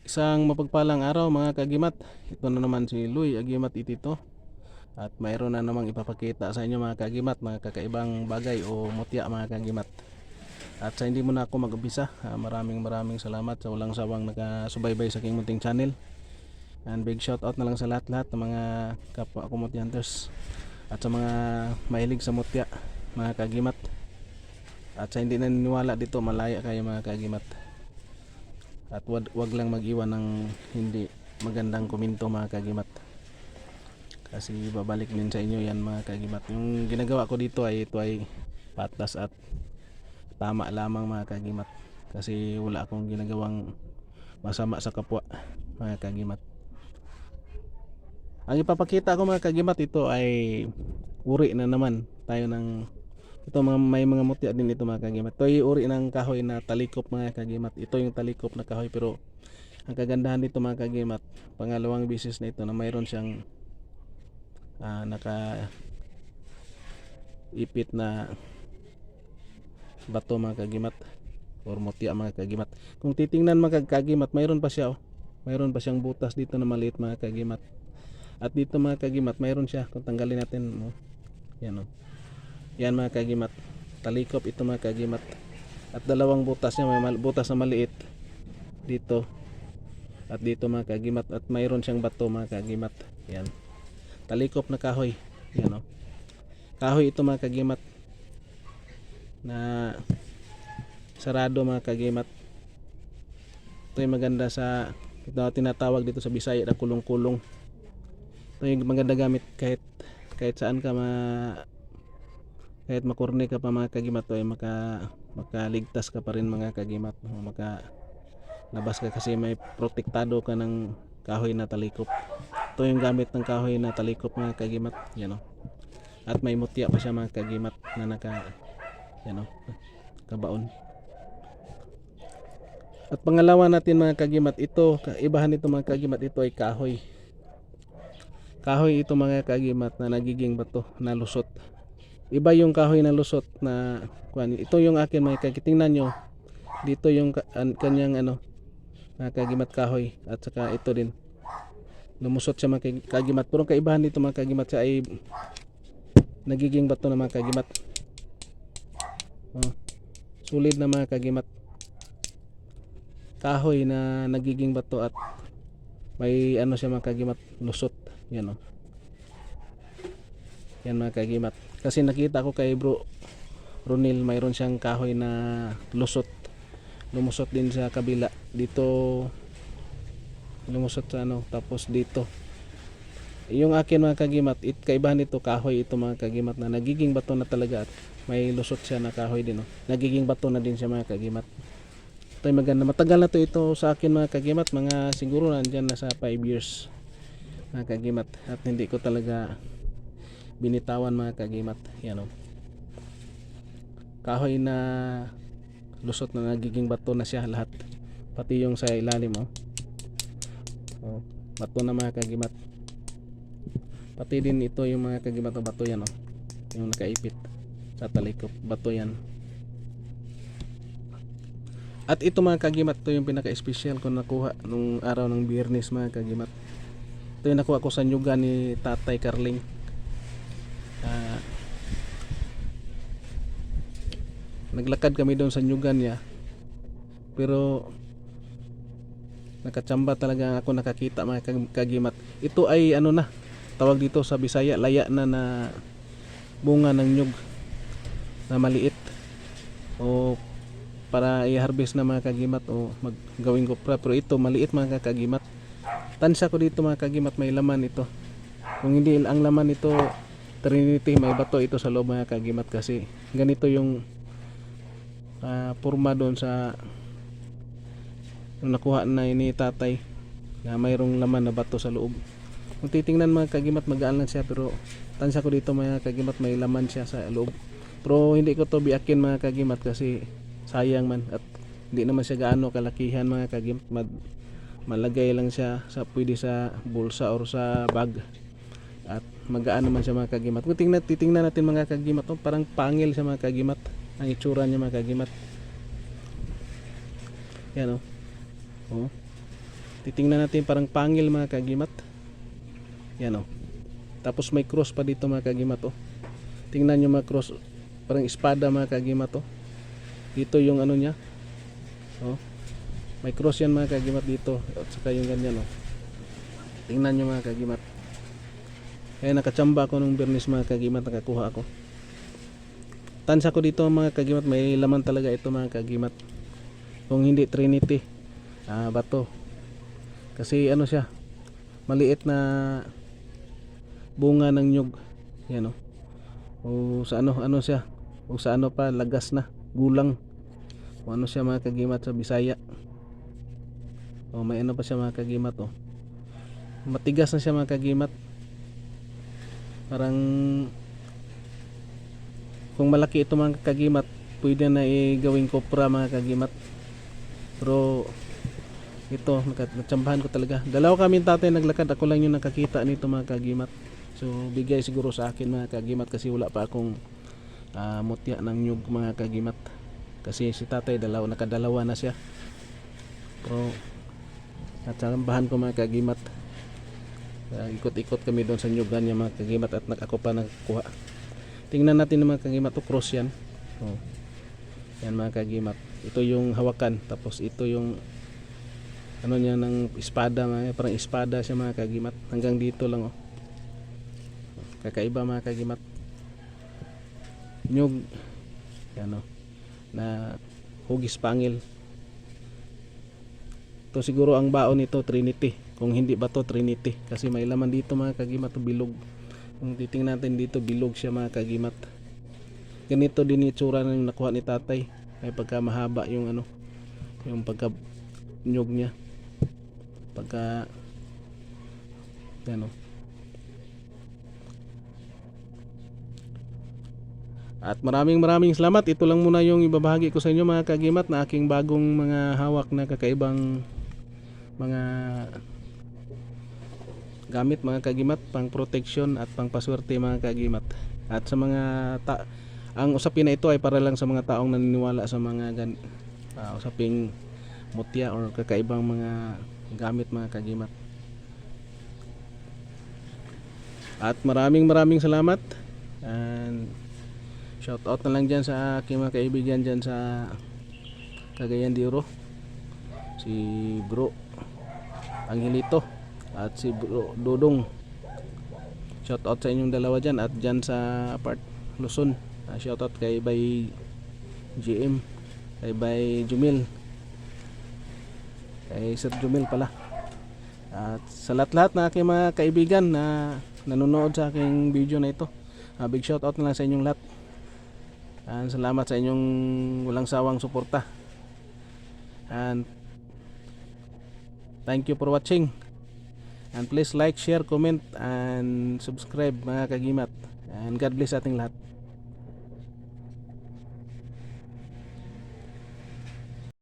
Isang mapagpalang araw mga kagimat. Ito na naman si Luy Agimat Itito. At mayroon na namang ipapakita sa inyo mga kagimat, mga kakaibang bagay o mutya mga kagimat. At sa hindi mo na ako mag-umpisa, maraming salamat sa walang sawang nakasubaybay sa aking munting channel. And big shout out na lang sa lahat-lahat ng mga kapwa ko mutya hunters at sa mga mahilig sa mutya mga kagimat. At sa hindi naniniwala dito, malaya kayo mga kagimat. At wag lang mag-iwan ng hindi magandang komento mga kagimat, kasi babalik din sa inyo yan mga kagimat. Yung ginagawa ko dito ay ito ay patas at tama lamang mga kagimat, kasi wala akong ginagawang masama sa kapwa mga kagimat. Ang ipapakita ko mga kagimat, ito ay uri na naman tayo ng ito, may mga mutya din ito mga kagimat. Ito ay uri ng kahoy na talikop mga kagimat. Ito yung talikop na kahoy, pero ang kagandahan dito mga kagimat, pangalawang bisis na ito na mayroon siyang naka ipit na bato mga kagimat or mutya mga kagimat. Kung titingnan mga kagimat, mayroon pa siya mayroon pa siyang butas dito na maliit mga kagimat. At dito mga kagimat, mayroon siya, kung tanggalin natin yan yan mga kagimat, talikop ito mga kagimat. At dalawang butas niya, may butas na maliit dito at dito mga kagimat. At mayroon siyang bato mga kagimat. Yan, talikop na kahoy. Yan kahoy ito mga kagimat na sarado mga kagimat. Ito yung maganda sa ito, tinatawag dito sa Bisaya na kulong-kulong. Ito yung maganda gamit kahit saan ka kahit makurne ka pa mga kagimat, ay makaligtas ka pa rin mga kagimat, labas ka kasi may protektado ka ng kahoy na talikop. Ito yung gamit ng kahoy na talikop mga kagimat. Yan at may mutya pa siya mga kagimat na kabaon. At pangalawa natin mga kagimat, ito kaibahan nito mga kagimat, ito ay kahoy ito mga kagimat na nagiging bato na lusot. Iba yung kahoy na lusot na ito yung akin mga kagimat. Tingnan nyo dito yung kanyang mga kagimat kahoy, at saka ito din lumusot siya mga kagimat. Pero kaibahan dito mga kagimat, siya ay nagiging bato na mga kagimat. Sulit na mga kagimat, kahoy na nagiging bato at may siya mga kagimat, lusot. Yan yan mga kagimat, kasi nakita ko kay bro Ronil, mayroon siyang kahoy na lusot, lumusot din sa kabila dito, lumusot sa tapos dito. Yung akin mga kagimat, kaibahan nito, kahoy ito mga kagimat na nagiging bato na talaga, at may lusot siya na kahoy din nagiging bato na din siya mga kagimat. Ito ay maganda, matagal na ito sa akin mga kagimat, mga siguro nandyan na sa 5 years mga kagimat, at hindi ko talaga binitawan mga kagimat. Yan kahoy na lusot na nagiging bato na siya lahat, pati yung sa ilalim bato na mga kagimat. Pati din ito yung mga kagimat na bato yan yung nakaipit sa talikop, bato yan. At ito mga kagimat, ito yung pinaka-special ko nakuha nung araw ng Biyernes mga kagimat. Ito yung nakuha ko sa nyugan ni Tatay Carling. Naglakad kami doon sa nyugan niya, pero nakachamba talaga ako, nakakita mga kagimat. Ito ay tawag dito sa Bisaya, laya na bunga ng nyug na maliit, o para i-harvest na mga kagimat o maggawing kopra. Pero ito maliit mga kagimat. Tansya ko dito mga kagimat, may laman ito. Kung hindi ang laman ito Trinity, may bato ito sa loob mga kagimat, kasi ganito yung purma doon sa nakuha na ni tatay, na mayroong laman na bato sa loob. Kung titingnan mga kagimat, magaan lang siya, pero tansya ko dito mga kagimat, may laman siya sa loob. Pero hindi ko to biakin mga kagimat, kasi sayang man, at hindi naman siya gaano kalakihan mga kagimat. Malagay lang siya pwede sa bulsa or sa bag, at magaan naman siya mga kagimat. Kung titingnan natin mga kagimat, parang pangil siya mga kagimat, ang itsura niya mga kagimat. Yan Titingnan natin parang pangil mga kagimat. Yan oh. Tapos may cross pa dito mga kagimat oh. Tingnan nyo mga cross, parang espada mga kagimat oh. Dito yung ano niya. Oh. May cross yan mga kagimat dito. At saka yung ganyan oh. Tingnan nyo mga kagimat. Kaya nakachamba ako ng bernis mga kagimat, nakakuha ako. Tansya ko dito mga kagimat, may laman talaga ito mga kagimat. Kung hindi Trinity, bato. Kasi ano siya, maliit na bunga ng nyug. Yan oh. O sa ano siya, o sa ano pa, lagas na, gulang. O ano siya mga kagimat sa Bisaya. O may ano pa siya mga kagimat oh. Matigas na siya mga kagimat. Parang kung malaki ito mga kagimat, pwede na gawing kopra mga kagimat. Pero ito, natsambahan ko talaga. Dalawa kami tatay naglakad, ako lang yung nakakita nito mga kagimat. So bigay siguro sa akin mga kagimat kasi wala pa akong mutya ng nyug mga kagimat. Kasi si tatay nakadalawa na siya. Pero natsambahan ko mga kagimat. Ikot-ikot kami doon sa nyugan niya mga kagimat at ako pa nagkuha. Tingnan natin ng mga kagimat, cross yan. Oh. Yan mga kagimat. Ito yung hawakan, tapos ito yung ano niya ng espada, parang espada siya mga kagimat. Hanggang dito lang oh. Kakaiba mga kagimat. Nyug yan oh, na hugis pangil. Ito siguro ang baon nito Trinity. Kung hindi ba to Trinity, kasi may laman dito mga kagimat, bilog. Kung titingnan natin dito, bilog siya mga kagimat. Ganito din itsura ng nakuha ni tatay. Ay pagka mahaba yung ano, yung pagka nyug niya. Pagka ano. At maraming salamat. Ito lang muna yung ibabahagi ko sa inyo mga kagimat na aking bagong mga hawak na kakaibang mga gamit mga kagimat, pang protection at pang paswerte mga kagimat. At sa mga ang usapin na ito ay para lang sa mga taong naniniwala sa mga usaping mutya or kakaibang mga gamit mga kagimat. At maraming salamat. And shout out na lang dyan sa aking mga kaibigan dyan sa Cagayan de Oro, si Bro Angelito at si Bro Dodong. Shout out sa inyong dalawa dyan. At dyan sa Apart Luzon, shout out kay Bay GM, kay Bay Jumil, kay Sir Jumil pala. At sa lahat na aking mga kaibigan na nanonood sa aking video na ito, big shout out na lang sa inyong lahat. And salamat sa inyong walang sawang suporta. And thank you for watching. And please like, share, comment, and subscribe mga kagimat. And God bless ating lahat.